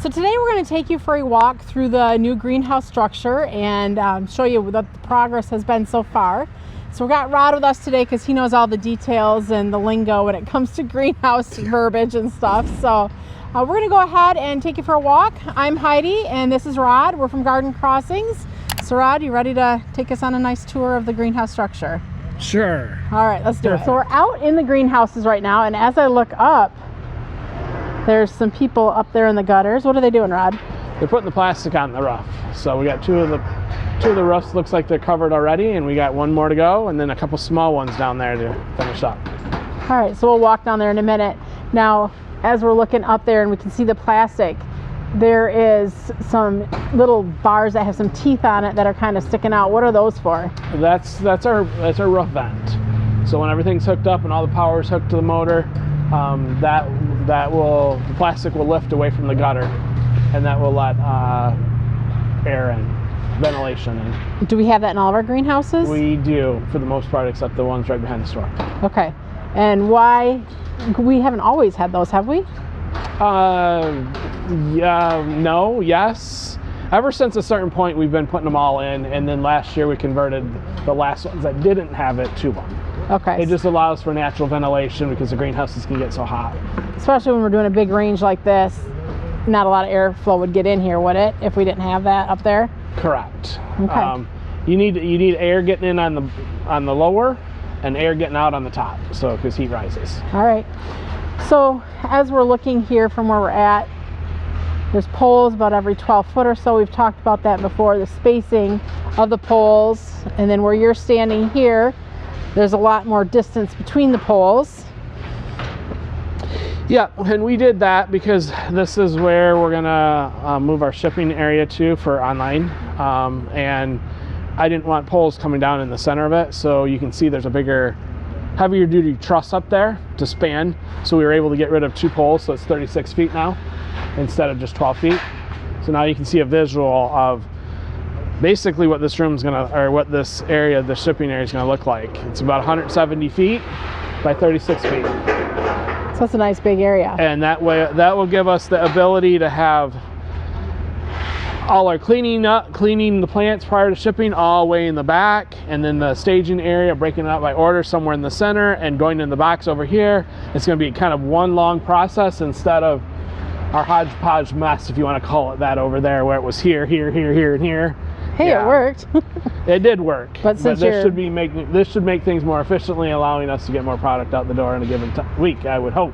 So today we're going to take you for a walk through the new greenhouse structure and show you what the progress has been so far. So we got Rod with us today because he knows all the details and the lingo when it comes to greenhouse verbiage and stuff. So we're going to go ahead and take you for a walk. I'm Heidi and this is Rod. We're from Garden Crossings. So Rod, you ready to take us on a nice tour of the greenhouse structure? Sure. All right, let's do it. So we're out in the greenhouses right now, and as I look up, there's some people up there in the gutters. What are they doing, Rod? They're putting the plastic on the roof. So we got two of the roofs looks like they're covered already, and we got one more to go, and then a couple small ones down there to finish up. All right, so we'll walk down there in a minute. Now, as we're looking up there and we can see the plastic, there is some little bars that have some teeth on it that are kind of sticking out. What are those for? That's our roof vent. So when everything's hooked up and all the power is hooked to the motor, the plastic will lift away from the gutter, and that will let air in, ventilation in. Do we have that in all of our greenhouses? We do, for the most part, except the ones right behind the store. Okay. And why? We haven't always had those, have we? No, yes. Ever since a certain point, we've been putting them all in, and then last year we converted the last ones that didn't have it to them. Okay. It just allows for natural ventilation because the greenhouses can get so hot. Especially when we're doing a big range like this, not a lot of airflow would get in here, would it, if we didn't have that up there? Correct. Okay. You need air getting in on the lower and air getting out on the top, so because heat rises. All right. So as we're looking here from where we're at, there's poles about every 12 foot or so. We've talked about that before, the spacing of the poles, and then where you're standing here, there's a lot more distance between the poles. Yeah, and we did that because this is where we're gonna move our shipping area to for online, and I didn't want poles coming down in the center of it, so you can see there's a bigger, heavier duty truss up there to span, so we were able to get rid of 2 poles, so it's 36 feet now instead of just 12 feet. So now you can see a visual of basically what this room's gonna, or what this area, the shipping area is gonna look like. It's about 170 feet by 36 feet. So that's a nice big area. And that way, that will give us the ability to have all our cleaning the plants prior to shipping all the way in the back, and then the staging area, breaking it out by order somewhere in the center and going in the box over here. It's gonna be kind of one long process instead of our hodgepodge mess, if you want to call it that, over there where it was here, here, here, here, and here. Hey, yeah. It worked. It did work, but this should make things more efficiently, allowing us to get more product out the door in a given week, I would hope.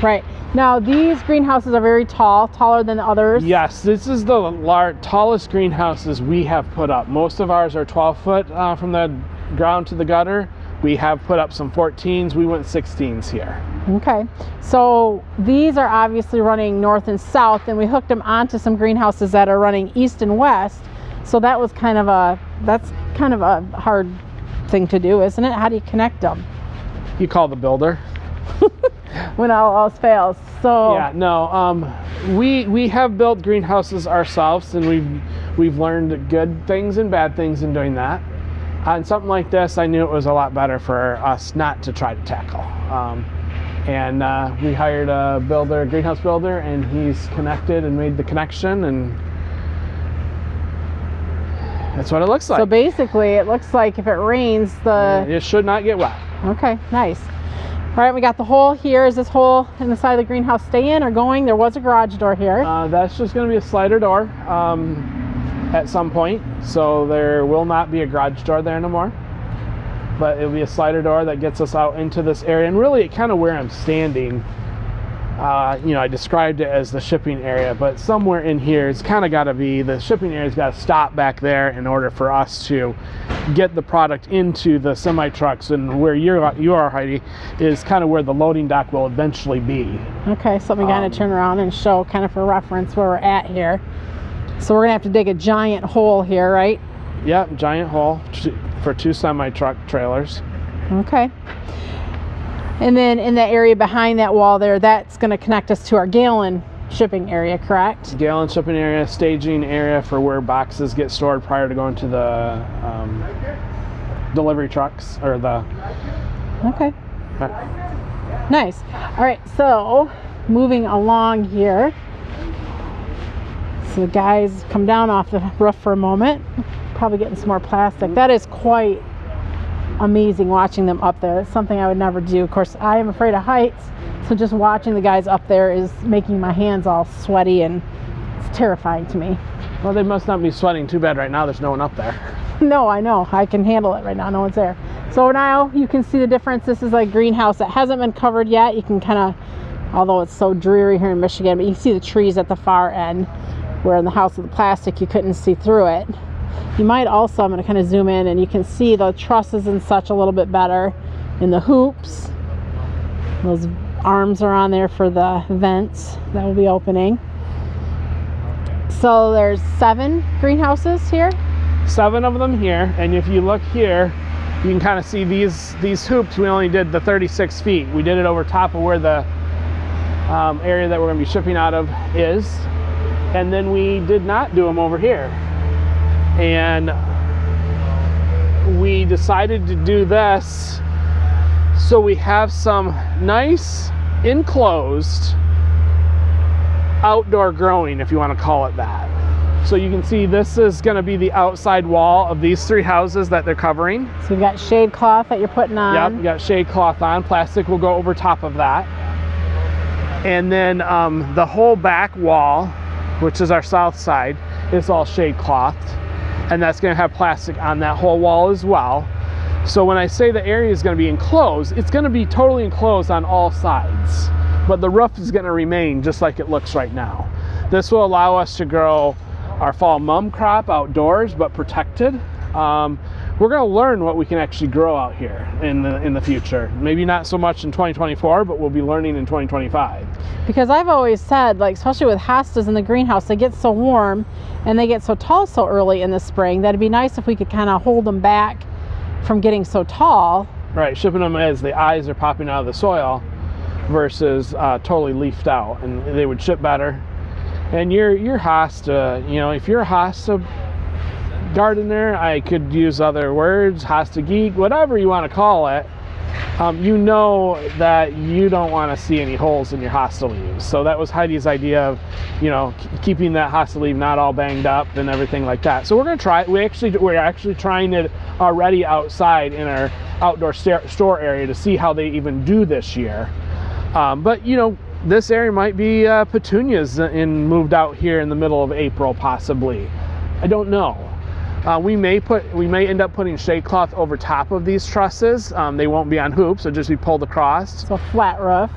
Right. Now these greenhouses are very tall, taller than the others. Yes, this is the tallest greenhouses we have put up. Most of ours are 12 foot from the ground to the gutter. We have put up some 14s. We went 16s here. Okay, so these are obviously running north and south, and we hooked them onto some greenhouses that are running east and west. So that was that's kind of a hard thing to do, isn't it? How do you connect them? You call the builder. When all else fails. So yeah, no, we have built greenhouses ourselves, and we've learned good things and bad things in doing that. On something like this, I knew it was a lot better for us not to try to tackle. And we hired a builder, a greenhouse builder, and he's connected and made the connection, and that's what it looks like. So basically, it looks like if it rains, it should not get wet. Okay, nice. All right, we got the hole here. Is this hole in the side of the greenhouse staying or going? There was a garage door here. That's just going to be a slider door at some point, so there will not be a garage door there no more. But it'll be a slider door that gets us out into this area, and really kind of where I'm standing. I described it as the shipping area, but somewhere in here it's kind of got to be, the shipping area's got to stop back there in order for us to get the product into the semi trucks, and where you are, Heidi, is kind of where the loading dock will eventually be. Okay, so we gotta turn around and show kind of for reference where we're at here. So we're gonna have to dig a giant hole here, right? Yep, giant hole for 2 semi truck trailers. Okay. And then in the area behind that wall there, that's going to connect us to our gallon shipping area, correct? Gallon shipping area, staging area for where boxes get stored prior to going to the delivery trucks, or the... Okay. Nice. All right, so moving along here, So the guys come down off the roof for a moment, probably getting some more plastic. That is quite amazing watching them up there. It's something I would never do. Of course, I am afraid of heights, so just watching the guys up there is making my hands all sweaty, and it's terrifying to me. Well, they must not be sweating too bad right now. There's no one up there. No, I know. I can handle it right now. No one's there. So now you can see the difference. This is like greenhouse that hasn't been covered yet. You can kind of, although it's so dreary here in Michigan, but you can see the trees at the far end, where in the house with the plastic you couldn't see through it. You might also, I'm going to kind of zoom in, and you can see the trusses and such a little bit better in the hoops. Those arms are on there for the vents that will be opening. So there's 7 greenhouses here. 7 of them here, and if you look here, you can kind of see these hoops. We only did the 36 feet. We did it over top of where the area that we're going to be shipping out of is, and then we did not do them over here. And we decided to do this so we have some nice enclosed outdoor growing, if you want to call it that. So you can see this is going to be the outside wall of these 3 houses that they're covering. So you've got shade cloth that you're putting on. Yep, you got shade cloth on. Plastic will go over top of that. And then the whole back wall, which is our south side, is all shade clothed. And that's going to have plastic on that whole wall as well. So when I say the area is going to be enclosed, it's going to be totally enclosed on all sides. But the roof is going to remain just like it looks right now. This will allow us to grow our fall mum crop outdoors, but protected. We're going to learn what we can actually grow out here in the future. Maybe not so much in 2024, but we'll be learning in 2025. Because I've always said, like, especially with hostas in the greenhouse, they get so warm and they get so tall so early in the spring that it'd be nice if we could kind of hold them back from getting so tall. Right, shipping them as the eyes are popping out of the soil versus totally leafed out, and they would ship better. And your hosta, you know, if you're a hosta gardener, I could use other words, hosta geek, whatever you want to call it, you know that you don't want to see any holes in your hosta leaves. So that was Heidi's idea of, you know, keeping that hosta leaf not all banged up and everything like that. So we're going to try it. We're actually trying it already outside in our outdoor store area to see how they even do this year. But you know, this area might be petunias moved out here in the middle of April, possibly. I don't know. We may end up putting shade cloth over top of these trusses. They won't be on hoops; they'll just be pulled across. So flat roof.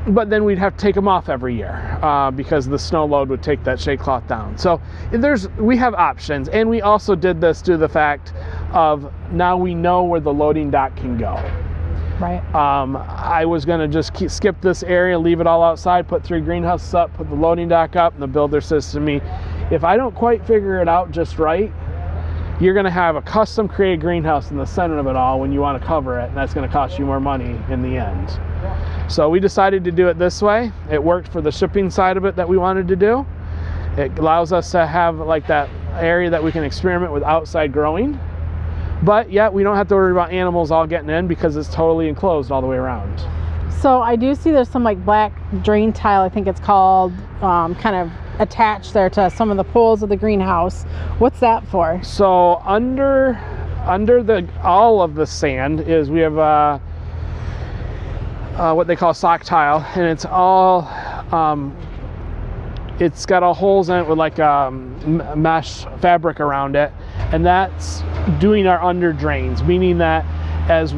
But then we'd have to take them off every year because the snow load would take that shade cloth down. So we have options, and we also did this due to the fact of now we know where the loading dock can go. Right. I was going to just skip this area, leave it all outside, put 3 greenhouses up, put the loading dock up, and the builder says to me, if I don't quite figure it out just right, you're going to have a custom created greenhouse in the center of it all when you want to cover it, and that's going to cost you more money in the end. So we decided to do it this way. It worked for the shipping side of it that we wanted to do. It allows us to have like that area that we can experiment with outside growing. But yeah, we don't have to worry about animals all getting in because it's totally enclosed all the way around. So I do see there's some like black drain tile, I think it's called, kind of attached there to some of the poles of the greenhouse. What's that for? So under all of the sand is we have what they call sock tile, and it's all it's got all holes in it with like mesh fabric around it, and that's doing our under drains, meaning that as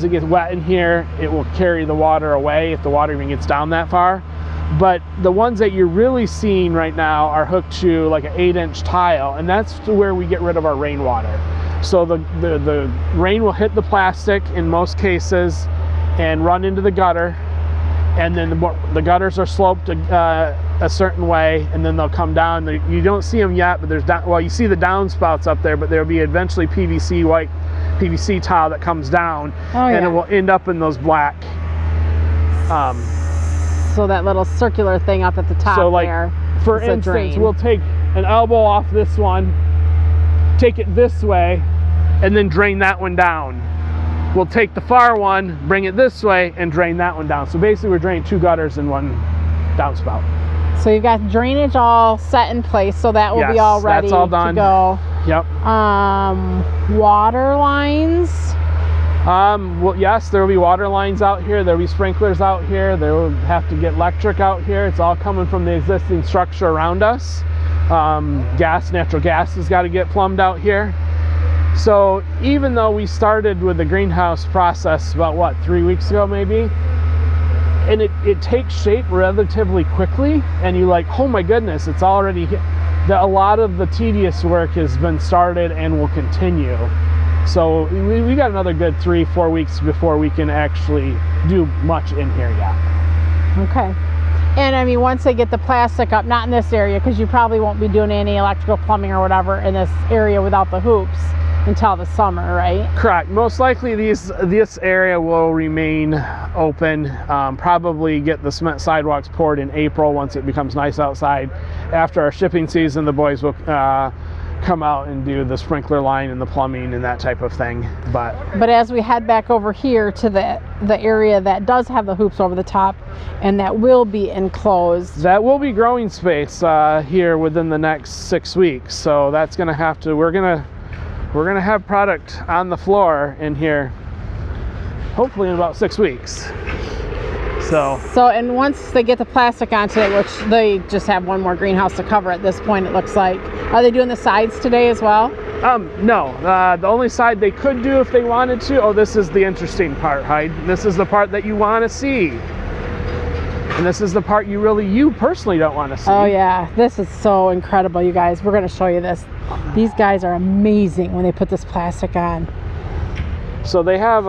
it gets wet in here, it will carry the water away if the water even gets down that far. But the ones that you're really seeing right now are hooked to like an 8-inch tile, and that's where we get rid of our rainwater. So the rain will hit the plastic in most cases and run into the gutter, and then the gutters are sloped a certain way, and then they'll come down. You don't see them yet, but well, you see the downspouts up there, but there'll be eventually white PVC tile that comes down, and it will end up in those black. So that little circular thing up at the top. So like, there, for instance, we'll take an elbow off this one, take it this way, and then drain that one down. We'll take the far one, bring it this way, and drain that one down. So basically we're draining 2 gutters in one downspout. So you've got drainage all set in place, so that will be Yes, all ready that's all done. to go. Yep. Water lines. Well, yes, there will be water lines out here. There will be sprinklers out here. There will have to get electric out here. It's all coming from the existing structure around us. Natural gas has got to get plumbed out here. So even though we started with the greenhouse process about, what, 3 weeks ago maybe, and it takes shape relatively quickly, and you like, oh my goodness, it's already a lot of the tedious work has been started and will continue. So we got another good 3-4 weeks before we can actually do much in here yet. Okay. And I mean, once they get the plastic up, not in this area, because you probably won't be doing any electrical plumbing or whatever in this area without the hoops until the summer, right? Correct. Most likely this area will remain open. Probably get the cement sidewalks poured in April once it becomes nice outside. After our shipping season, the boys will come out and do the sprinkler line and the plumbing and that type of thing. But as we head back over here to the area that does have the hoops over the top and that will be enclosed, that will be growing space here within the next 6 weeks. So that's going to have to, we're going to have product on the floor in here hopefully in about 6 weeks. So and once they get the plastic onto it, which they just have one more greenhouse to cover at this point, it looks like. Are they doing the sides today as well? No, the only side they could do if they wanted to, oh, this is the interesting part, Hyde. This is the part that you want to see. And this is the part you personally don't want to see. Oh yeah, this is so incredible, you guys. We're going to show you this. These guys are amazing when they put this plastic on. So they have,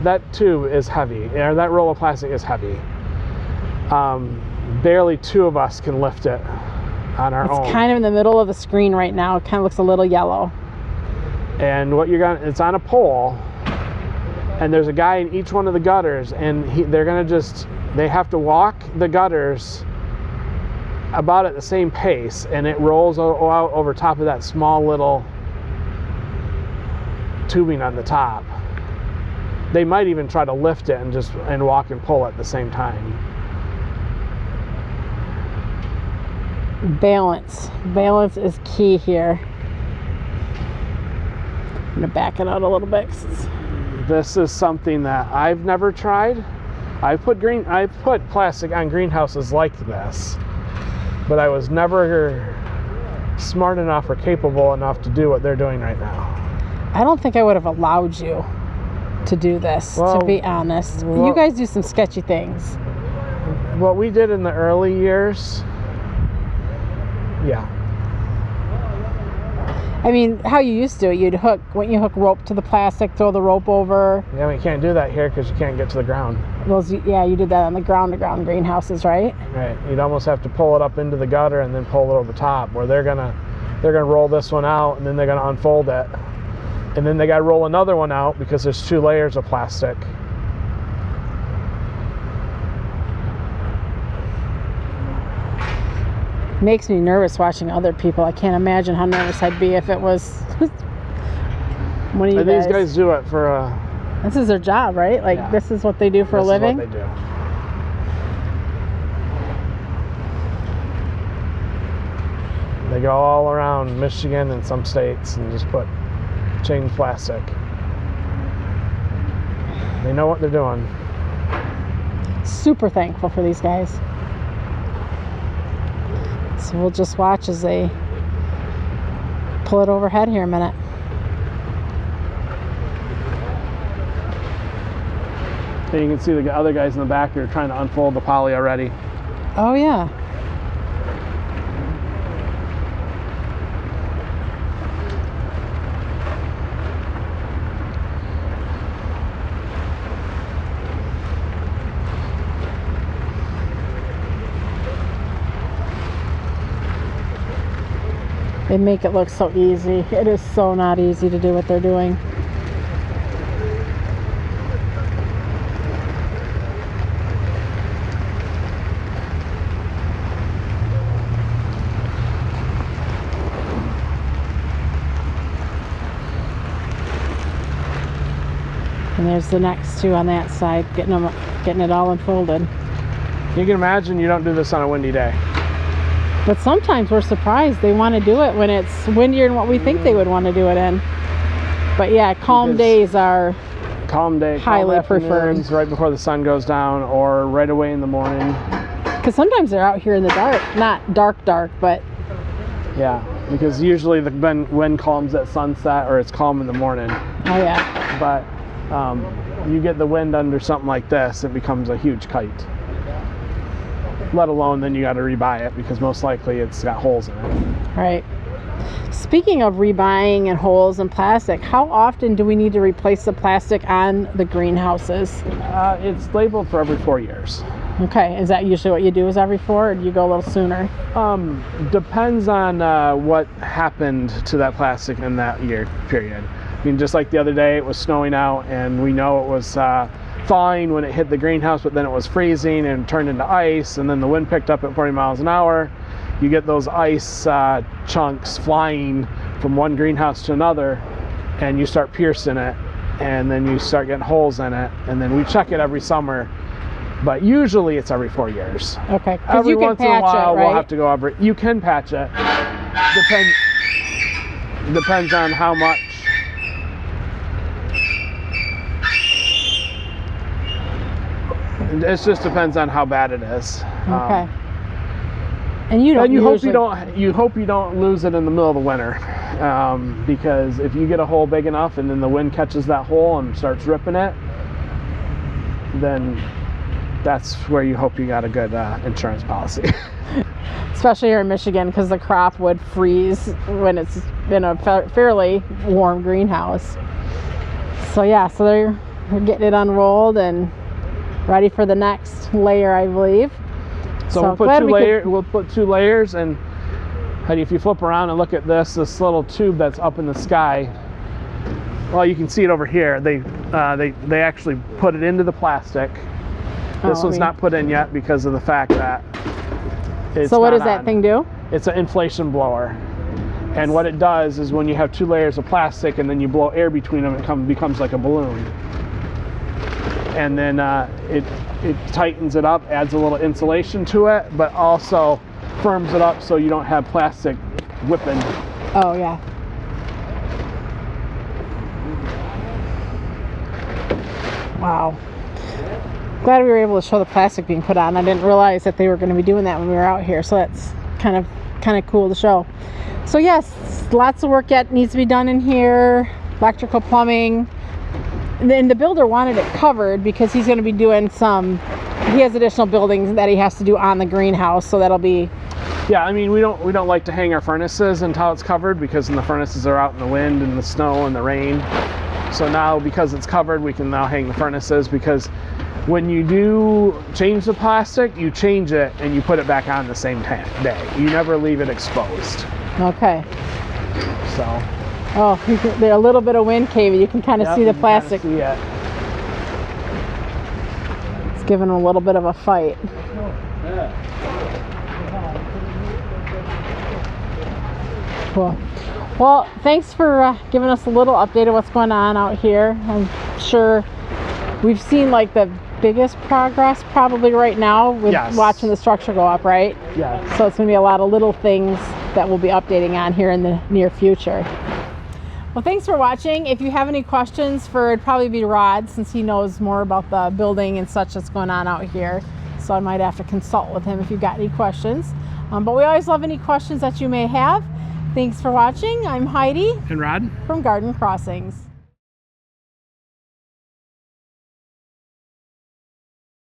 that tube is heavy, or that roll of plastic is heavy. Barely 2 of us can lift it on our own. It's kind of in the middle of the screen right now. It kind of looks a little yellow. And what it's on a pole, and there's a guy in each one of the gutters, and they have to walk the gutters about at the same pace, and it rolls out over top of that small little tubing on the top. They might even try to lift it and walk and pull at the same time. Balance is key here. I'm gonna back it out a little bit. This is something that I've never tried. I've put plastic on greenhouses like this, but I was never smart enough or capable enough to do what they're doing right now. I don't think I would have allowed you to do this, to be honest. You guys do some sketchy things. What we did in the early years, yeah. I mean, how you used to, wouldn't you hook rope to the plastic, throw the rope over? Yeah, we can't do that here because you can't get to the ground. Yeah, you did that on the ground-to-ground greenhouses, right? Right. You'd almost have to pull it up into the gutter and then pull it over top, where they're gonna roll this one out and then they're gonna unfold it. And then they got to roll another one out because there's 2 layers of plastic. Makes me nervous watching other people. I can't imagine how nervous I'd be if it was one of you guys. These guys do it for this is their job, right? Like, yeah. This is what they do for a living? This is what they do. They go all around Michigan and some states and just change plastic. They know what they're doing. Super thankful for these guys. So we'll just watch as they pull it overhead here a minute. And you can see the other guys in the back are trying to unfold the poly already. Oh yeah. They make it look so easy. It is so not easy to do what they're doing. And there's the next 2 on that side, getting it all unfolded. You can imagine you don't do this on a windy day. But sometimes we're surprised they want to do it when it's windier than what we think they would want to do it in. But yeah, calm days are calm day, highly preferred. Right before the sun goes down or right away in the morning. Because sometimes they're out here in the dark, not dark, but yeah, because usually the wind calms at sunset or it's calm in the morning. Oh yeah. But you get the wind under something like this, it becomes a huge kite. Let alone then you got to rebuy it because most likely it's got holes in it. Right. Speaking of rebuying and holes and plastic, how often do we need to replace the plastic on the greenhouses? It's labeled for every 4 years. Okay, is that usually what you do, is every 4, or do you go a little sooner? Depends on what happened to that plastic in that year period. I mean, just like the other day, it was snowing out and we know it was thawing when it hit the greenhouse, but then it was freezing and turned into ice, and then the wind picked up at 40 miles an hour. You get those ice chunks flying from one greenhouse to another, and you start piercing it, and then you start getting holes in it, and then we check it every summer, but usually it's every 4 years. Okay, every you can once in a while patch it, right? we'll have to go over it. You can patch it. Depends on how much. It just depends on how bad it is. Okay. And you don't. You hope you don't lose it in the middle of the winter, because if you get a hole big enough and then the wind catches that hole and starts ripping it, then that's where you hope you got a good insurance policy. Especially here in Michigan, because the crop would freeze when it's in a fairly warm greenhouse. So yeah, so they're getting it unrolled and ready for the next layer, I believe. So we'll put 2 layers, and if you flip around and look at this little tube that's up in the sky, well, you can see it over here. They actually put it into the plastic. This one's not put in yet because of the fact that it's So what not does that on. thing do? It's an inflation blower. And what it does is when you have 2 layers of plastic and then you blow air between them, it becomes like a balloon. And then it tightens it up, adds a little insulation to it, but also firms it up so you don't have plastic whipping. Oh yeah. Wow. Glad we were able to show the plastic being put on. I didn't realize that they were going to be doing that when we were out here, so that's kind of cool to show. So yes, lots of work yet needs to be done in here. Electrical, plumbing. And then the builder wanted it covered because he's going to be doing he has additional buildings that he has to do on the greenhouse, so that'll be. Yeah, I mean, we don't like to hang our furnaces until it's covered, because then the furnaces are out in the wind and the snow and the rain. So now, because it's covered, we can now hang the furnaces, because when you do change the plastic, you change it and you put it back on the same day. You never leave it exposed. Okay. So. Oh, there's a little bit of wind caving. You can kind of see the plastic. See it. It's giving a little bit of a fight. Cool. Well, thanks for giving us a little update of what's going on out here. I'm sure we've seen like the biggest progress probably right now with watching the structure go up, right? Yeah. So it's going to be a lot of little things that we'll be updating on here in the near future. Well, thanks for watching. If you have any questions it'd probably be Rod, since he knows more about the building and such that's going on out here. So I might have to consult with him if you've got any questions. But we always love any questions that you may have. Thanks for watching. I'm Heidi. And Rod. From Garden Crossings.